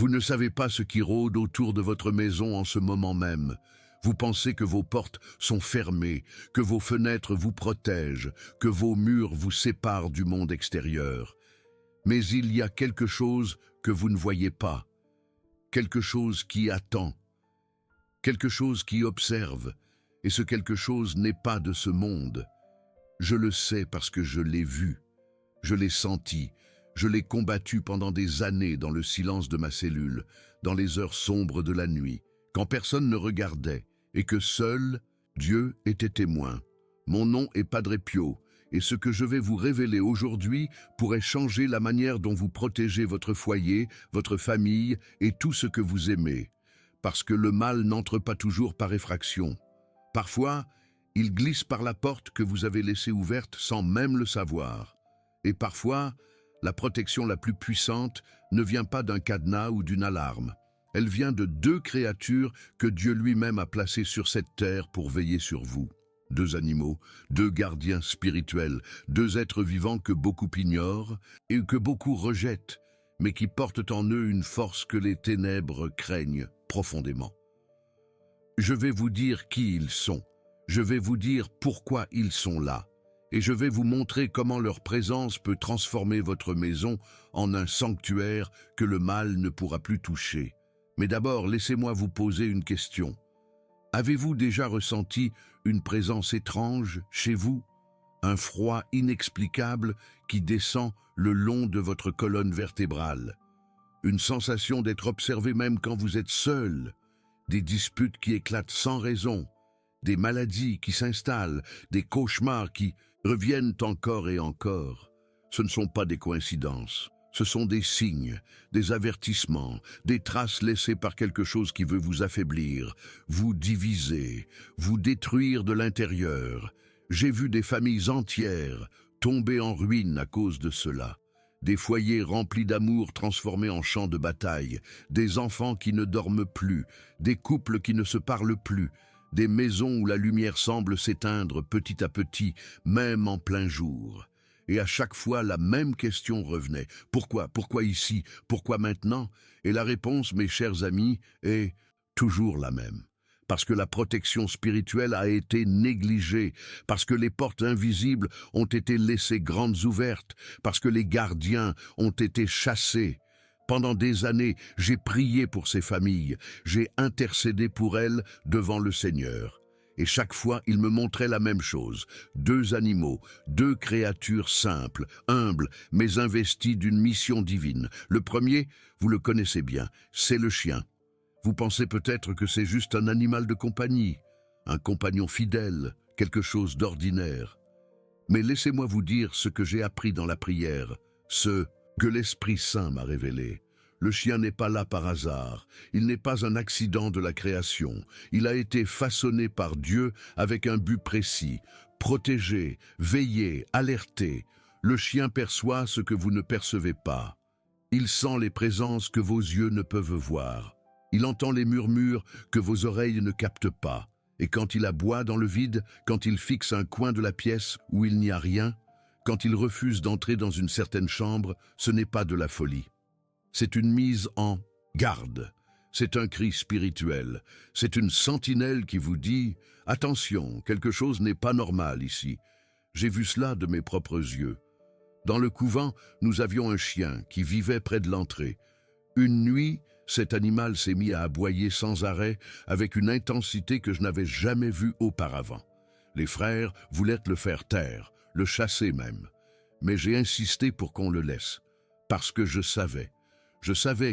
Vous ne savez pas ce qui rôde autour de votre maison en ce moment même. Vous pensez que vos portes sont fermées, que vos fenêtres vous protègent, que vos murs vous séparent du monde extérieur. Mais il y a quelque chose que vous ne voyez pas, quelque chose qui attend, quelque chose qui observe, et ce quelque chose n'est pas de ce monde. Je le sais parce que je l'ai vu, je l'ai senti, je l'ai combattu pendant des années dans le silence de ma cellule, dans les heures sombres de la nuit, quand personne ne regardait, et que seul Dieu était témoin. Mon nom est Padre Pio, et ce que je vais vous révéler aujourd'hui pourrait changer la manière dont vous protégez votre foyer, votre famille et tout ce que vous aimez. Parce que le mal n'entre pas toujours par effraction. Parfois, il glisse par la porte que vous avez laissée ouverte sans même le savoir. Et parfois, la protection la plus puissante ne vient pas d'un cadenas ou d'une alarme. Elle vient de deux créatures que Dieu lui-même a placées sur cette terre pour veiller sur vous. Deux animaux, deux gardiens spirituels, deux êtres vivants que beaucoup ignorent et que beaucoup rejettent, mais qui portent en eux une force que les ténèbres craignent profondément. Je vais vous dire qui ils sont. Je vais vous dire pourquoi ils sont là. Et je vais vous montrer comment leur présence peut transformer votre maison en un sanctuaire que le mal ne pourra plus toucher. Mais d'abord, laissez-moi vous poser une question. Avez-vous déjà ressenti une présence étrange chez vous? Un froid inexplicable qui descend le long de votre colonne vertébrale? Une sensation d'être observé même quand vous êtes seul? Des disputes qui éclatent sans raison? Des maladies qui s'installent? Des cauchemars qui reviennent encore et encore? Ce ne sont pas des coïncidences. Ce sont des signes, des avertissements, des traces laissées par quelque chose qui veut vous affaiblir, vous diviser, vous détruire de l'intérieur. J'ai vu des familles entières tomber en ruine à cause de cela. Des foyers remplis d'amour transformés en champs de bataille, des enfants qui ne dorment plus, des couples qui ne se parlent plus, des maisons où la lumière semble s'éteindre petit à petit, même en plein jour. Et à chaque fois, la même question revenait. Pourquoi? Pourquoi ici? Pourquoi maintenant? Et la réponse, mes chers amis, est toujours la même. Parce que la protection spirituelle a été négligée, parce que les portes invisibles ont été laissées grandes ouvertes, parce que les gardiens ont été chassés. Pendant des années, j'ai prié pour ces familles, j'ai intercédé pour elles devant le Seigneur. Et chaque fois, il me montrait la même chose. Deux animaux, deux créatures simples, humbles, mais investies d'une mission divine. Le premier, vous le connaissez bien, c'est le chien. Vous pensez peut-être que c'est juste un animal de compagnie, un compagnon fidèle, quelque chose d'ordinaire. Mais laissez-moi vous dire ce que j'ai appris dans la prière, ce que l'Esprit Saint m'a révélé. Le chien n'est pas là par hasard, il n'est pas un accident de la création. Il a été façonné par Dieu avec un but précis, protéger, veiller, alerter. Le chien perçoit ce que vous ne percevez pas. Il sent les présences que vos yeux ne peuvent voir. Il entend les murmures que vos oreilles ne captent pas. Et quand il aboie dans le vide, quand il fixe un coin de la pièce où il n'y a rien, quand il refuse d'entrer dans une certaine chambre, ce n'est pas de la folie. C'est une mise en garde. C'est un cri spirituel. C'est une sentinelle qui vous dit « Attention, quelque chose n'est pas normal ici. » J'ai vu cela de mes propres yeux. Dans le couvent, nous avions un chien qui vivait près de l'entrée. Une nuit, cet animal s'est mis à aboyer sans arrêt avec une intensité que je n'avais jamais vue auparavant. Les frères voulaient le faire taire, le chasser même. Mais j'ai insisté pour qu'on le laisse, parce que je savais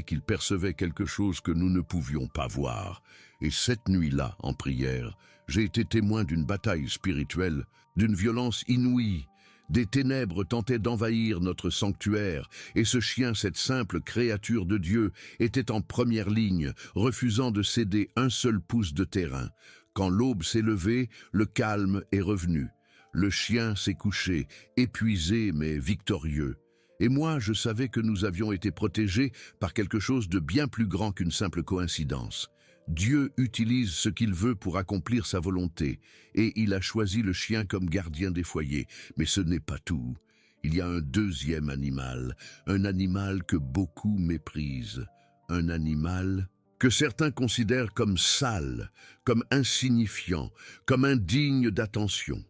qu'il percevait quelque chose que nous ne pouvions pas voir. Et cette nuit-là, en prière, j'ai été témoin d'une bataille spirituelle, d'une violence inouïe. Des ténèbres tentaient d'envahir notre sanctuaire, et ce chien, cette simple créature de Dieu, était en première ligne, refusant de céder un seul pouce de terrain. Quand l'aube s'est levée, le calme est revenu. Le chien s'est couché, épuisé mais victorieux. Et moi, je savais que nous avions été protégés par quelque chose de bien plus grand qu'une simple coïncidence. Dieu utilise ce qu'il veut pour accomplir sa volonté, et il a choisi le chien comme gardien des foyers. Mais ce n'est pas tout. Il y a un deuxième animal, un animal que beaucoup méprisent. un animal que certains considèrent comme sale, comme insignifiant, comme indigne d'attention.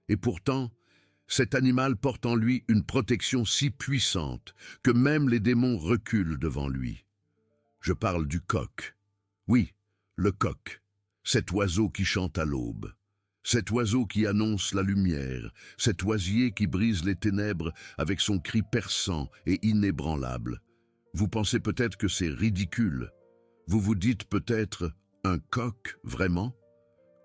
Et pourtant, cet animal porte en lui une protection si puissante que même les démons reculent devant lui. Je parle du coq. Oui, le coq, cet oiseau qui chante à l'aube, cet oiseau qui annonce la lumière, cet oisier qui brise les ténèbres avec son cri perçant et inébranlable. Vous pensez peut-être que c'est ridicule. Vous vous dites peut-être « un coq, vraiment ?»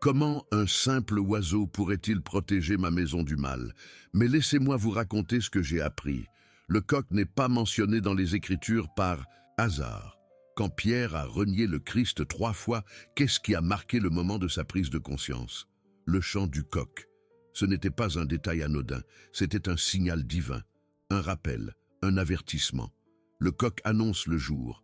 Comment un simple oiseau pourrait-il protéger ma maison du mal? Mais laissez-moi vous raconter ce que j'ai appris. Le coq n'est pas mentionné dans les Écritures par hasard. Quand Pierre a renié le Christ 3 fois, qu'est-ce qui a marqué le moment de sa prise de conscience? Le chant du coq. Ce n'était pas un détail anodin, c'était un signal divin, un rappel, un avertissement. Le coq annonce le jour.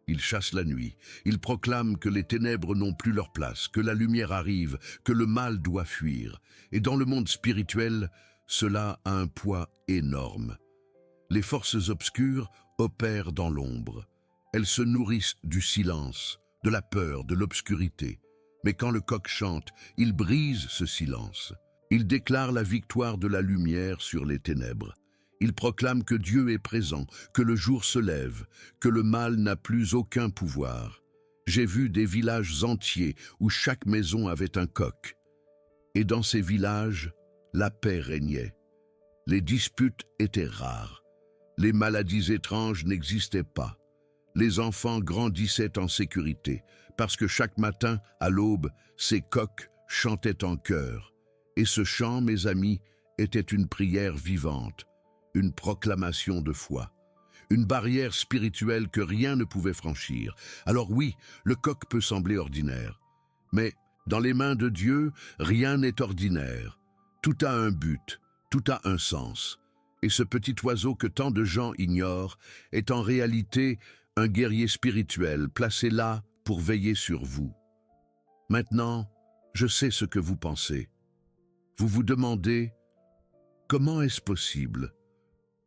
Il chasse la nuit, il proclame que les ténèbres n'ont plus leur place, que la lumière arrive, que le mal doit fuir. Et dans le monde spirituel, cela a un poids énorme. Les forces obscures opèrent dans l'ombre. Elles se nourrissent du silence, de la peur, de l'obscurité. Mais quand le coq chante, il brise ce silence. Il déclare la victoire de la lumière sur les ténèbres. Il proclame que Dieu est présent, que le jour se lève, que le mal n'a plus aucun pouvoir. J'ai vu des villages entiers où chaque maison avait un coq. Et dans ces villages, la paix régnait. Les disputes étaient rares. Les maladies étranges n'existaient pas. Les enfants grandissaient en sécurité, parce que chaque matin, à l'aube, ces coqs chantaient en chœur. Et ce chant, mes amis, était une prière vivante. Une proclamation de foi, une barrière spirituelle que rien ne pouvait franchir. Alors oui, le coq peut sembler ordinaire, mais dans les mains de Dieu, rien n'est ordinaire. Tout a un but, tout a un sens. Et ce petit oiseau que tant de gens ignorent est en réalité un guerrier spirituel placé là pour veiller sur vous. Maintenant, je sais ce que vous pensez. Vous vous demandez, comment est-ce possible ?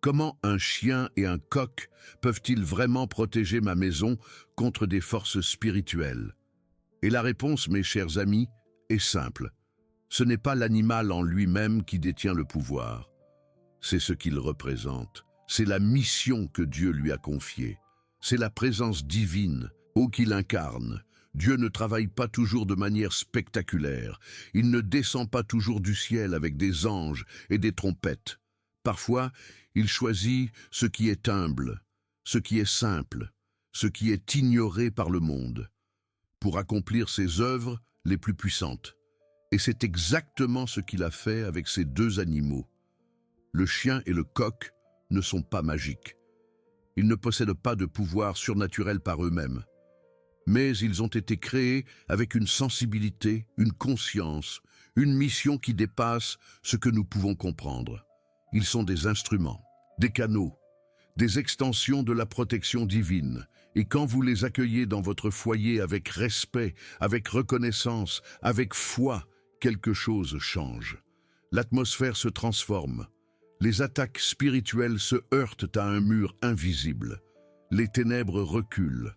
Comment un chien et un coq peuvent-ils vraiment protéger ma maison contre des forces spirituelles? Et la réponse, mes chers amis, est simple. Ce n'est pas l'animal en lui-même qui détient le pouvoir. C'est ce qu'il représente. C'est la mission que Dieu lui a confiée. C'est la présence divine, qu'il incarne. Dieu ne travaille pas toujours de manière spectaculaire. Il ne descend pas toujours du ciel avec des anges et des trompettes. Parfois, il choisit ce qui est humble, ce qui est simple, ce qui est ignoré par le monde, pour accomplir ses œuvres les plus puissantes. Et c'est exactement ce qu'il a fait avec ces deux animaux. Le chien et le coq ne sont pas magiques. Ils ne possèdent pas de pouvoir surnaturel par eux-mêmes. Mais ils ont été créés avec une sensibilité, une conscience, une mission qui dépasse ce que nous pouvons comprendre. Ils sont des instruments, des canaux, des extensions de la protection divine. Et quand vous les accueillez dans votre foyer avec respect, avec reconnaissance, avec foi, quelque chose change. L'atmosphère se transforme. Les attaques spirituelles se heurtent à un mur invisible. Les ténèbres reculent.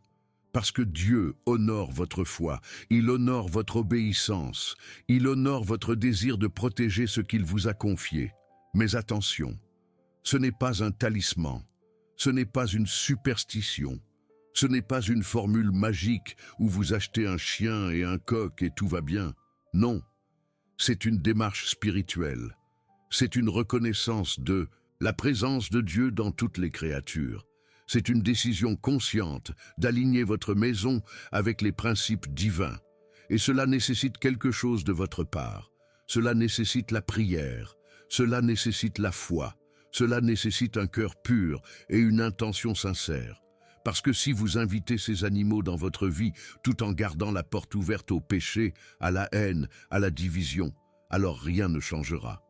Parce que Dieu honore votre foi, il honore votre obéissance, il honore votre désir de protéger ce qu'il vous a confié. Mais attention, ce n'est pas un talisman, ce n'est pas une superstition, ce n'est pas une formule magique où vous achetez un chien et un coq et tout va bien. Non, c'est une démarche spirituelle. C'est une reconnaissance de la présence de Dieu dans toutes les créatures. C'est une décision consciente d'aligner votre maison avec les principes divins. Et cela nécessite quelque chose de votre part. Cela nécessite la prière. Cela nécessite la foi, cela nécessite un cœur pur et une intention sincère. Parce que si vous invitez ces animaux dans votre vie tout en gardant la porte ouverte au péché, à la haine, à la division, alors rien ne changera.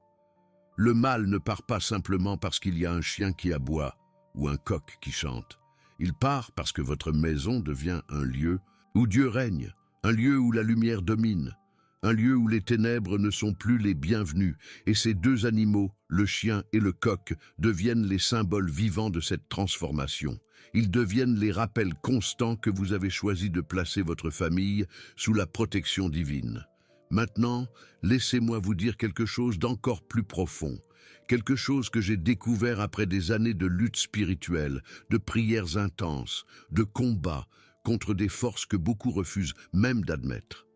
Le mal ne part pas simplement parce qu'il y a un chien qui aboie ou un coq qui chante. Il part parce que votre maison devient un lieu où Dieu règne, un lieu où la lumière domine, un lieu où les ténèbres ne sont plus les bienvenus, et ces deux animaux, le chien et le coq, deviennent les symboles vivants de cette transformation. Ils deviennent les rappels constants que vous avez choisi de placer votre famille sous la protection divine. Maintenant, laissez-moi vous dire quelque chose d'encore plus profond, quelque chose que j'ai découvert après des années de lutte spirituelle, de prières intenses, de combats contre des forces que beaucoup refusent même d'admettre.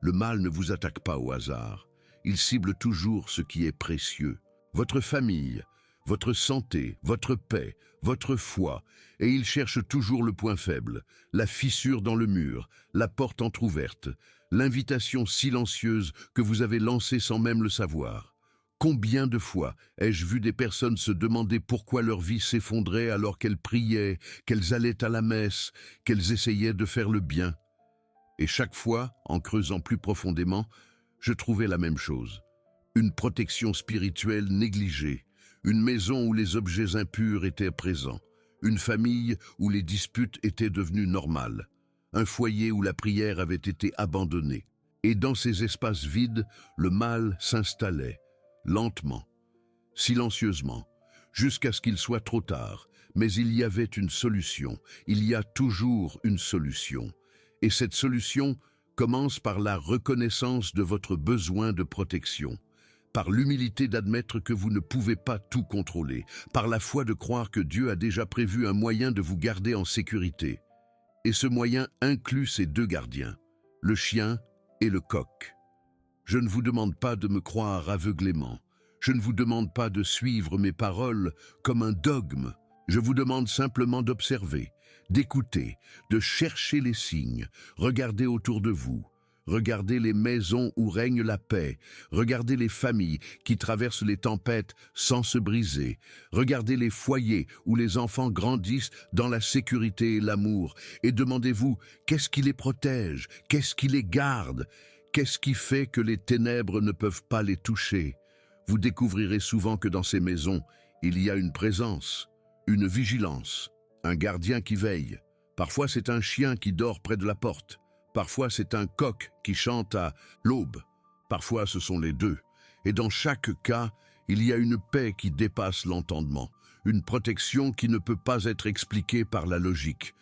Le mal ne vous attaque pas au hasard. Il cible toujours ce qui est précieux. Votre famille, votre santé, votre paix, votre foi. Et il cherche toujours le point faible, la fissure dans le mur, la porte entr'ouverte, l'invitation silencieuse que vous avez lancée sans même le savoir. Combien de fois ai-je vu des personnes se demander pourquoi leur vie s'effondrait alors qu'elles priaient, qu'elles allaient à la messe, qu'elles essayaient de faire le bien. Et chaque fois, en creusant plus profondément, je trouvais la même chose. Une protection spirituelle négligée, une maison où les objets impurs étaient présents, une famille où les disputes étaient devenues normales, un foyer où la prière avait été abandonnée. Et dans ces espaces vides, le mal s'installait, lentement, silencieusement, jusqu'à ce qu'il soit trop tard. Mais il y avait une solution, il y a toujours une solution. Et cette solution commence par la reconnaissance de votre besoin de protection, par l'humilité d'admettre que vous ne pouvez pas tout contrôler, par la foi de croire que Dieu a déjà prévu un moyen de vous garder en sécurité. Et ce moyen inclut ces deux gardiens, le chien et le coq. Je ne vous demande pas de me croire aveuglément, je ne vous demande pas de suivre mes paroles comme un dogme, je vous demande simplement d'observer, d'écouter, de chercher les signes, regardez autour de vous, regardez les maisons où règne la paix, regardez les familles qui traversent les tempêtes sans se briser, regardez les foyers où les enfants grandissent dans la sécurité et l'amour, et demandez-vous qu'est-ce qui les protège, qu'est-ce qui les garde, qu'est-ce qui fait que les ténèbres ne peuvent pas les toucher. Vous découvrirez souvent que dans ces maisons, il y a une présence, une vigilance, un gardien qui veille. Parfois c'est un chien qui dort près de la porte. Parfois c'est un coq qui chante à l'aube. Parfois ce sont les deux. Et dans chaque cas, il y a une paix qui dépasse l'entendement, une protection qui ne peut pas être expliquée par la logique,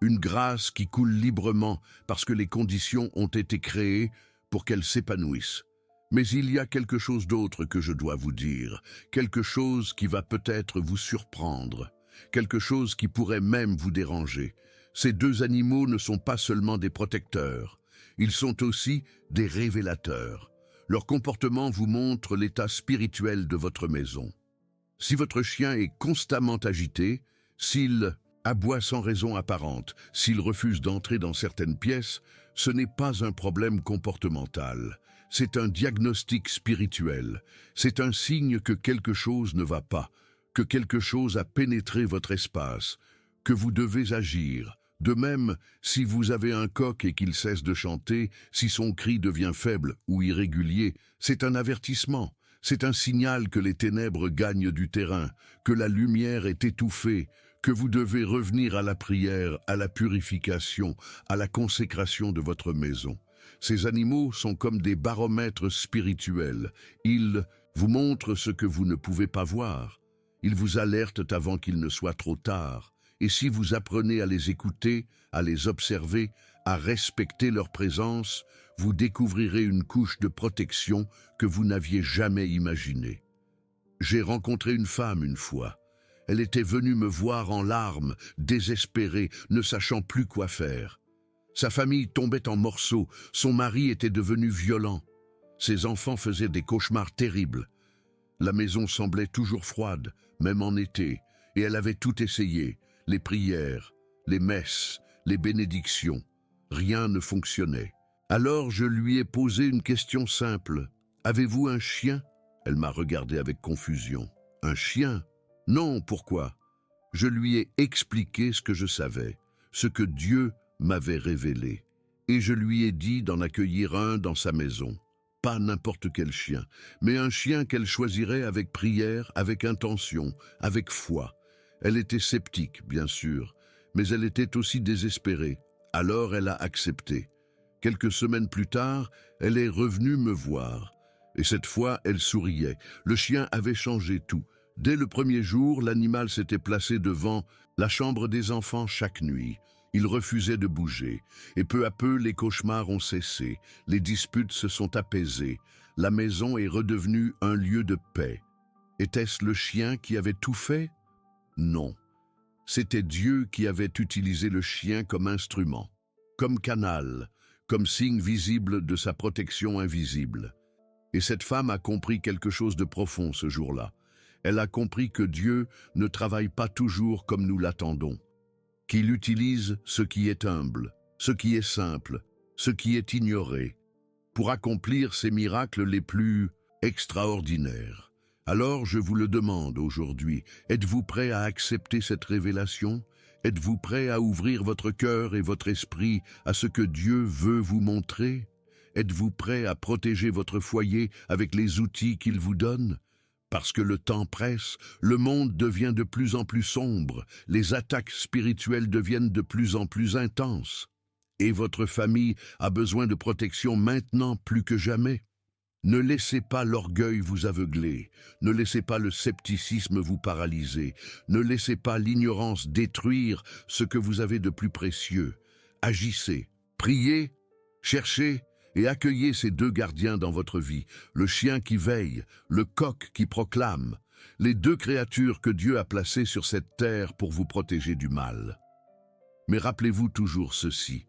une grâce qui coule librement parce que les conditions ont été créées pour qu'elle s'épanouisse. Mais il y a quelque chose d'autre que je dois vous dire, quelque chose qui va peut-être vous surprendre, quelque chose qui pourrait même vous déranger. Ces deux animaux ne sont pas seulement des protecteurs, ils sont aussi des révélateurs. Leur comportement vous montre l'état spirituel de votre maison. Si votre chien est constamment agité, s'il aboie sans raison apparente, s'il refuse d'entrer dans certaines pièces, ce n'est pas un problème comportemental, c'est un diagnostic spirituel, c'est un signe que quelque chose ne va pas, que quelque chose a pénétré votre espace, que vous devez agir. De même, si vous avez un coq et qu'il cesse de chanter, si son cri devient faible ou irrégulier, c'est un avertissement, c'est un signal que les ténèbres gagnent du terrain, que la lumière est étouffée, que vous devez revenir à la prière, à la purification, à la consécration de votre maison. Ces animaux sont comme des baromètres spirituels. Ils vous montrent ce que vous ne pouvez pas voir. Ils vous alertent avant qu'il ne soit trop tard. Et si vous apprenez à les écouter, à les observer, à respecter leur présence, vous découvrirez une couche de protection que vous n'aviez jamais imaginée. J'ai rencontré une femme une fois. Elle était venue me voir en larmes, désespérée, ne sachant plus quoi faire. Sa famille tombait en morceaux, son mari était devenu violent. Ses enfants faisaient des cauchemars terribles. La maison semblait toujours froide, même en été, et elle avait tout essayé, les prières, les messes, les bénédictions. Rien ne fonctionnait. Alors je lui ai posé une question simple. « Avez-vous un chien ?» Elle m'a regardé avec confusion. « Un chien ? Non, pourquoi ?» Je lui ai expliqué ce que je savais, ce que Dieu m'avait révélé. Et je lui ai dit d'en accueillir un dans sa maison. Pas n'importe quel chien, mais un chien qu'elle choisirait avec prière, avec intention, avec foi. Elle était sceptique, bien sûr, mais elle était aussi désespérée. Alors elle a accepté. Quelques semaines plus tard, elle est revenue me voir. Et cette fois, elle souriait. Le chien avait changé tout. Dès le premier jour, l'animal s'était placé devant la chambre des enfants chaque nuit. Il refusait de bouger. Et peu à peu, les cauchemars ont cessé. Les disputes se sont apaisées. La maison est redevenue un lieu de paix. Était-ce le chien qui avait tout fait? Non. C'était Dieu qui avait utilisé le chien comme instrument, comme canal, comme signe visible de sa protection invisible. Et cette femme a compris quelque chose de profond ce jour-là. Elle a compris que Dieu ne travaille pas toujours comme nous l'attendons, qu'il utilise ce qui est humble, ce qui est simple, ce qui est ignoré, pour accomplir ses miracles les plus extraordinaires. Alors je vous le demande aujourd'hui, êtes-vous prêt à accepter cette révélation? Êtes-vous prêt à ouvrir votre cœur et votre esprit à ce que Dieu veut vous montrer? Êtes-vous prêt à protéger votre foyer avec les outils qu'il vous donne? Parce que le temps presse, le monde devient de plus en plus sombre, les attaques spirituelles deviennent de plus en plus intenses. Et votre famille a besoin de protection maintenant plus que jamais. Ne laissez pas l'orgueil vous aveugler, ne laissez pas le scepticisme vous paralyser, ne laissez pas l'ignorance détruire ce que vous avez de plus précieux. Agissez, priez, cherchez et accueillez ces deux gardiens dans votre vie, le chien qui veille, le coq qui proclame, les deux créatures que Dieu a placées sur cette terre pour vous protéger du mal. Mais rappelez-vous toujours ceci,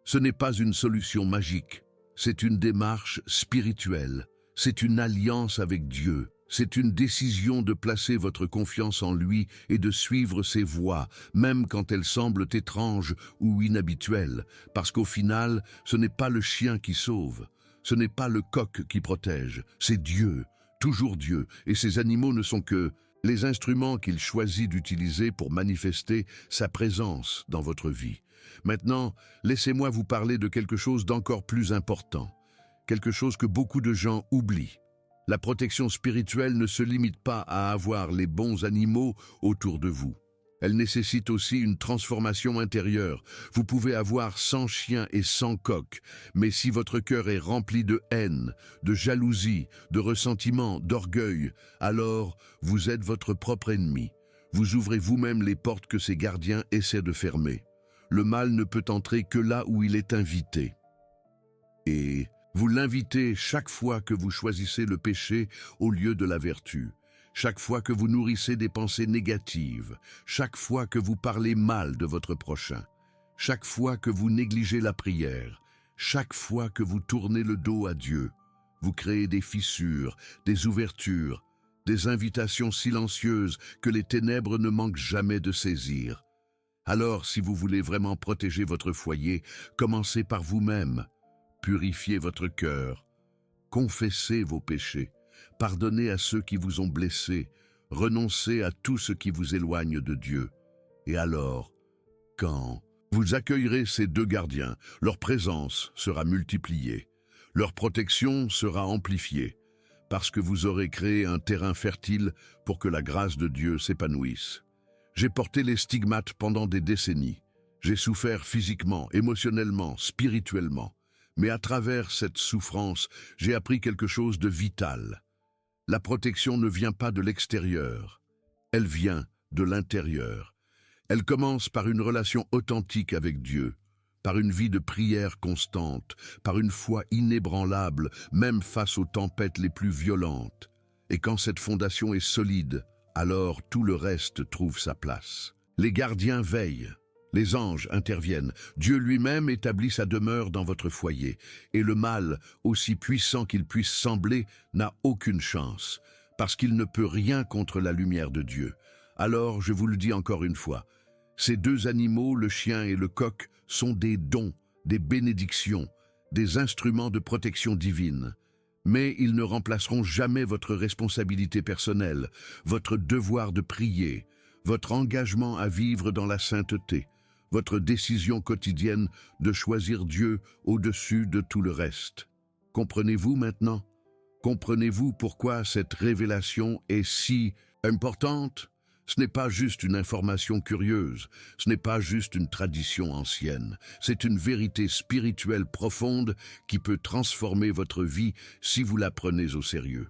ce n'est pas une solution magique. C'est une démarche spirituelle, c'est une alliance avec Dieu, c'est une décision de placer votre confiance en lui et de suivre ses voies, même quand elles semblent étranges ou inhabituelles, parce qu'au final, ce n'est pas le chien qui sauve, ce n'est pas le coq qui protège, c'est Dieu, toujours Dieu, et ces animaux ne sont que les instruments qu'il choisit d'utiliser pour manifester sa présence dans votre vie. Maintenant, laissez-moi vous parler de quelque chose d'encore plus important, quelque chose que beaucoup de gens oublient. La protection spirituelle ne se limite pas à avoir les bons animaux autour de vous. Elle nécessite aussi une transformation intérieure. Vous pouvez avoir 100 chiens et 100 coqs, mais si votre cœur est rempli de haine, de jalousie, de ressentiment, d'orgueil, alors vous êtes votre propre ennemi. Vous ouvrez vous-même les portes que ces gardiens essaient de fermer. Le mal ne peut entrer que là où il est invité. Et vous l'invitez chaque fois que vous choisissez le péché au lieu de la vertu, chaque fois que vous nourrissez des pensées négatives, chaque fois que vous parlez mal de votre prochain, chaque fois que vous négligez la prière, chaque fois que vous tournez le dos à Dieu. Vous créez des fissures, des ouvertures, des invitations silencieuses que les ténèbres ne manquent jamais de saisir. Alors, si vous voulez vraiment protéger votre foyer, commencez par vous-même. Purifiez votre cœur. Confessez vos péchés. Pardonnez à ceux qui vous ont blessés. Renoncez à tout ce qui vous éloigne de Dieu. Et alors, quand vous accueillerez ces deux gardiens, leur présence sera multipliée. Leur protection sera amplifiée, parce que vous aurez créé un terrain fertile pour que la grâce de Dieu s'épanouisse. J'ai porté les stigmates pendant des décennies. J'ai souffert physiquement, émotionnellement, spirituellement. Mais à travers cette souffrance, j'ai appris quelque chose de vital. La protection ne vient pas de l'extérieur. Elle vient de l'intérieur. Elle commence par une relation authentique avec Dieu, par une vie de prière constante, par une foi inébranlable, même face aux tempêtes les plus violentes. Et quand cette fondation est solide, alors tout le reste trouve sa place. Les gardiens veillent, les anges interviennent, Dieu lui-même établit sa demeure dans votre foyer, et le mal, aussi puissant qu'il puisse sembler, n'a aucune chance, parce qu'il ne peut rien contre la lumière de Dieu. Alors, je vous le dis encore une fois, ces deux animaux, le chien et le coq, sont des dons, des bénédictions, des instruments de protection divine. Mais ils ne remplaceront jamais votre responsabilité personnelle, votre devoir de prier, votre engagement à vivre dans la sainteté, votre décision quotidienne de choisir Dieu au-dessus de tout le reste. Comprenez-vous maintenant? Comprenez-vous pourquoi cette révélation est si importante? Ce n'est pas juste une information curieuse, ce n'est pas juste une tradition ancienne, c'est une vérité spirituelle profonde qui peut transformer votre vie si vous la prenez au sérieux.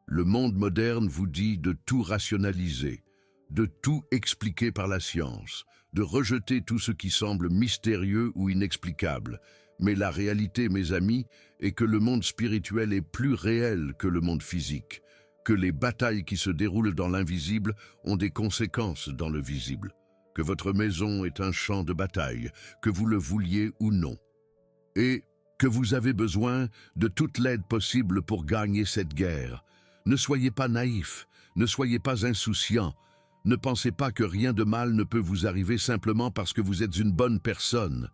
Le monde moderne vous dit de tout rationaliser, de tout expliquer par la science, de rejeter tout ce qui semble mystérieux ou inexplicable. Mais la réalité, mes amis, est que le monde spirituel est plus réel que le monde physique, que les batailles qui se déroulent dans l'invisible ont des conséquences dans le visible, que votre maison est un champ de bataille, que vous le vouliez ou non, et que vous avez besoin de toute l'aide possible pour gagner cette guerre. Ne soyez pas naïfs, ne soyez pas insouciants, ne pensez pas que rien de mal ne peut vous arriver simplement parce que vous êtes une bonne personne.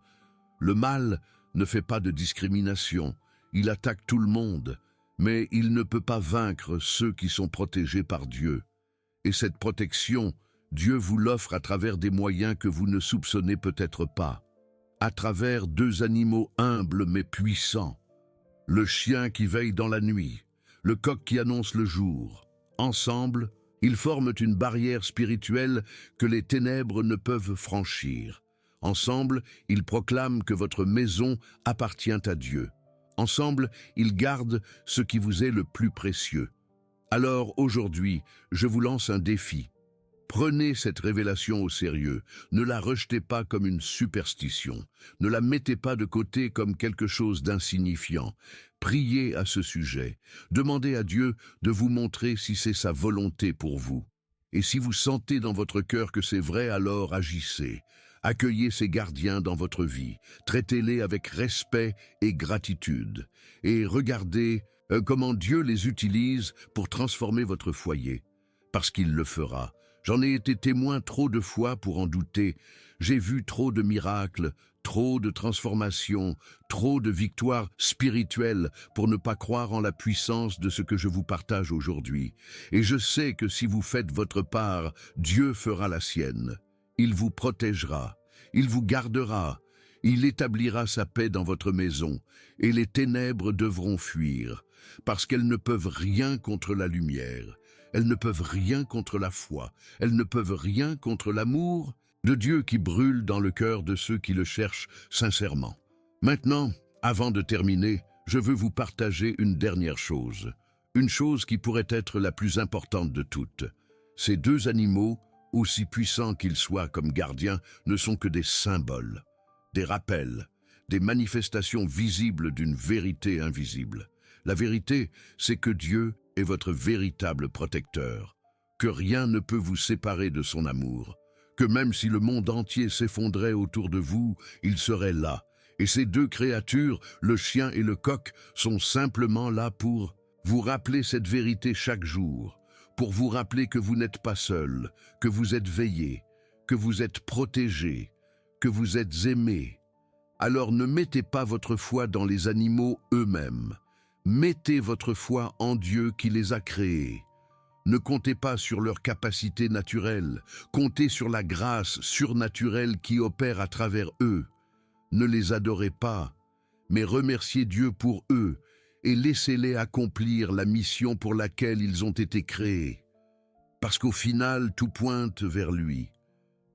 Le mal ne fait pas de discrimination, il attaque tout le monde, mais il ne peut pas vaincre ceux qui sont protégés par Dieu. Et cette protection, Dieu vous l'offre à travers des moyens que vous ne soupçonnez peut-être pas, à travers deux animaux humbles mais puissants, le chien qui veille dans la nuit, le coq qui annonce le jour. Ensemble, ils forment une barrière spirituelle que les ténèbres ne peuvent franchir. Ensemble, ils proclament que votre maison appartient à Dieu. Ensemble, ils gardent ce qui vous est le plus précieux. Alors aujourd'hui, je vous lance un défi. Prenez cette révélation au sérieux, ne la rejetez pas comme une superstition, ne la mettez pas de côté comme quelque chose d'insignifiant. Priez à ce sujet, demandez à Dieu de vous montrer si c'est sa volonté pour vous. Et si vous sentez dans votre cœur que c'est vrai, alors agissez. Accueillez ces gardiens dans votre vie, traitez-les avec respect et gratitude, et regardez comment Dieu les utilise pour transformer votre foyer, parce qu'il le fera. J'en ai été témoin trop de fois pour en douter. J'ai vu trop de miracles, trop de transformations, trop de victoires spirituelles pour ne pas croire en la puissance de ce que je vous partage aujourd'hui. Et je sais que si vous faites votre part, Dieu fera la sienne. Il vous protégera, il vous gardera, il établira sa paix dans votre maison, et les ténèbres devront fuir, parce qu'elles ne peuvent rien contre la lumière. Elles ne peuvent rien contre la foi, elles ne peuvent rien contre l'amour de Dieu qui brûle dans le cœur de ceux qui le cherchent sincèrement. Maintenant, avant de terminer, je veux vous partager une dernière chose, une chose qui pourrait être la plus importante de toutes. Ces deux animaux, aussi puissants qu'ils soient comme gardiens, ne sont que des symboles, des rappels, des manifestations visibles d'une vérité invisible. La vérité, c'est que Dieu est votre véritable protecteur, que rien ne peut vous séparer de son amour, que même si le monde entier s'effondrait autour de vous, il serait là. Et ces deux créatures, le chien et le coq, sont simplement là pour vous rappeler cette vérité chaque jour, pour vous rappeler que vous n'êtes pas seul, que vous êtes veillé, que vous êtes protégé, que vous êtes aimé. Alors ne mettez pas votre foi dans les animaux eux-mêmes. Mettez votre foi en Dieu qui les a créés. Ne comptez pas sur leur capacité naturelle, comptez sur la grâce surnaturelle qui opère à travers eux. Ne les adorez pas, mais remerciez Dieu pour eux et laissez-les accomplir la mission pour laquelle ils ont été créés. Parce qu'au final, tout pointe vers lui,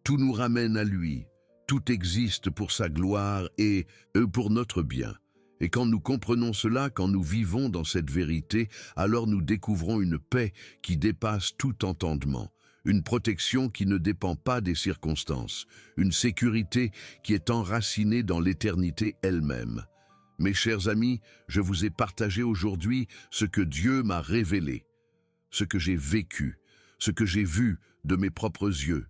tout nous ramène à lui, tout existe pour sa gloire et pour notre bien. Et quand nous comprenons cela, quand nous vivons dans cette vérité, alors nous découvrons une paix qui dépasse tout entendement, une protection qui ne dépend pas des circonstances, une sécurité qui est enracinée dans l'éternité elle-même. Mes chers amis, je vous ai partagé aujourd'hui ce que Dieu m'a révélé, ce que j'ai vécu, ce que j'ai vu de mes propres yeux.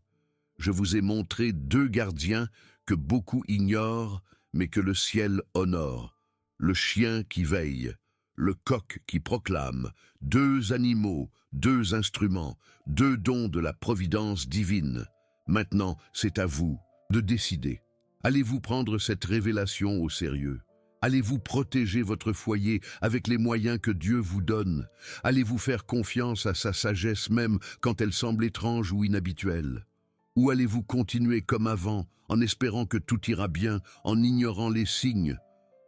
Je vous ai montré deux gardiens que beaucoup ignorent, mais que le ciel honore. Le chien qui veille, le coq qui proclame, deux animaux, deux instruments, deux dons de la providence divine. Maintenant, c'est à vous de décider. Allez-vous prendre cette révélation au sérieux? Allez-vous protéger votre foyer avec les moyens que Dieu vous donne? Allez-vous faire confiance à sa sagesse même quand elle semble étrange ou inhabituelle? Ou allez-vous continuer comme avant, en espérant que tout ira bien, en ignorant les signes,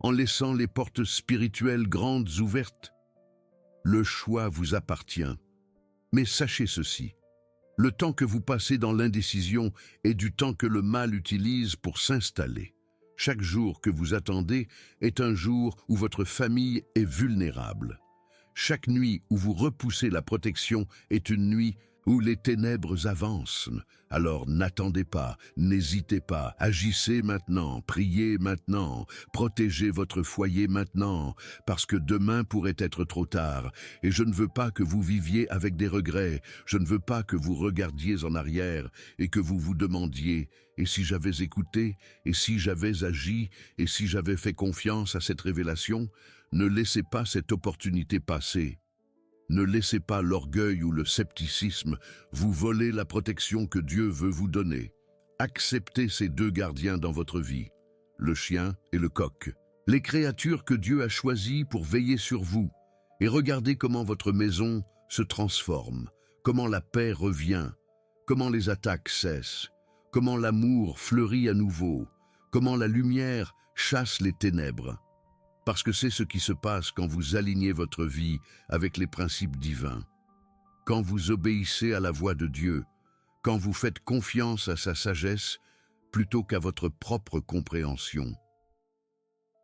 en laissant les portes spirituelles grandes ouvertes? Le choix vous appartient. Mais sachez ceci, Le temps que vous passez dans l'indécision est du temps que le mal utilise pour s'installer. Chaque jour que vous attendez est un jour où votre famille est vulnérable. Chaque nuit où vous repoussez la protection est une nuit où les ténèbres avancent. Alors n'attendez pas, n'hésitez pas, agissez maintenant, priez maintenant, protégez votre foyer maintenant, parce que demain pourrait être trop tard. Et je ne veux pas que vous viviez avec des regrets, je ne veux pas que vous regardiez en arrière et que vous vous demandiez « et si j'avais écouté, et si j'avais agi, et si j'avais fait confiance à cette révélation ?» Ne laissez pas cette opportunité passer. Ne laissez pas l'orgueil ou le scepticisme vous voler la protection que Dieu veut vous donner. Acceptez ces deux gardiens dans votre vie, le chien et le coq, les créatures que Dieu a choisies pour veiller sur vous. Et regardez comment votre maison se transforme, comment la paix revient, comment les attaques cessent, comment l'amour fleurit à nouveau, comment la lumière chasse les ténèbres. Parce que c'est ce qui se passe quand vous alignez votre vie avec les principes divins. Quand vous obéissez à la voix de Dieu, quand vous faites confiance à sa sagesse plutôt qu'à votre propre compréhension.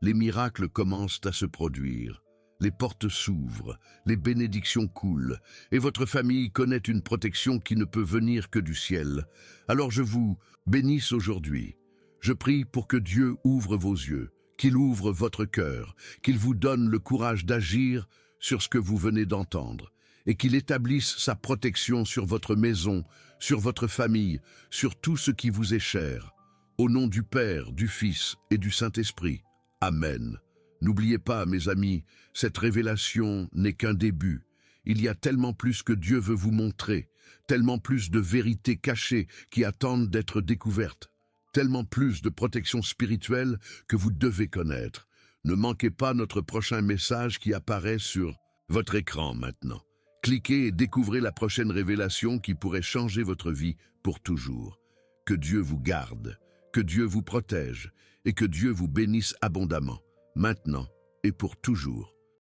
Les miracles commencent à se produire, les portes s'ouvrent, les bénédictions coulent, et votre famille connaît une protection qui ne peut venir que du ciel. Alors je vous bénisse aujourd'hui. Je prie pour que Dieu ouvre vos yeux, qu'il ouvre votre cœur, qu'il vous donne le courage d'agir sur ce que vous venez d'entendre, et qu'il établisse sa protection sur votre maison, sur votre famille, sur tout ce qui vous est cher. Au nom du Père, du Fils et du Saint-Esprit. Amen. N'oubliez pas, mes amis, cette révélation n'est qu'un début. Il y a tellement plus que Dieu veut vous montrer, tellement plus de vérités cachées qui attendent d'être découvertes. Tellement plus de protection spirituelle que vous devez connaître. Ne manquez pas notre prochain message qui apparaît sur votre écran maintenant. Cliquez et découvrez la prochaine révélation qui pourrait changer votre vie pour toujours. Que Dieu vous garde, que Dieu vous protège et que Dieu vous bénisse abondamment, maintenant et pour toujours.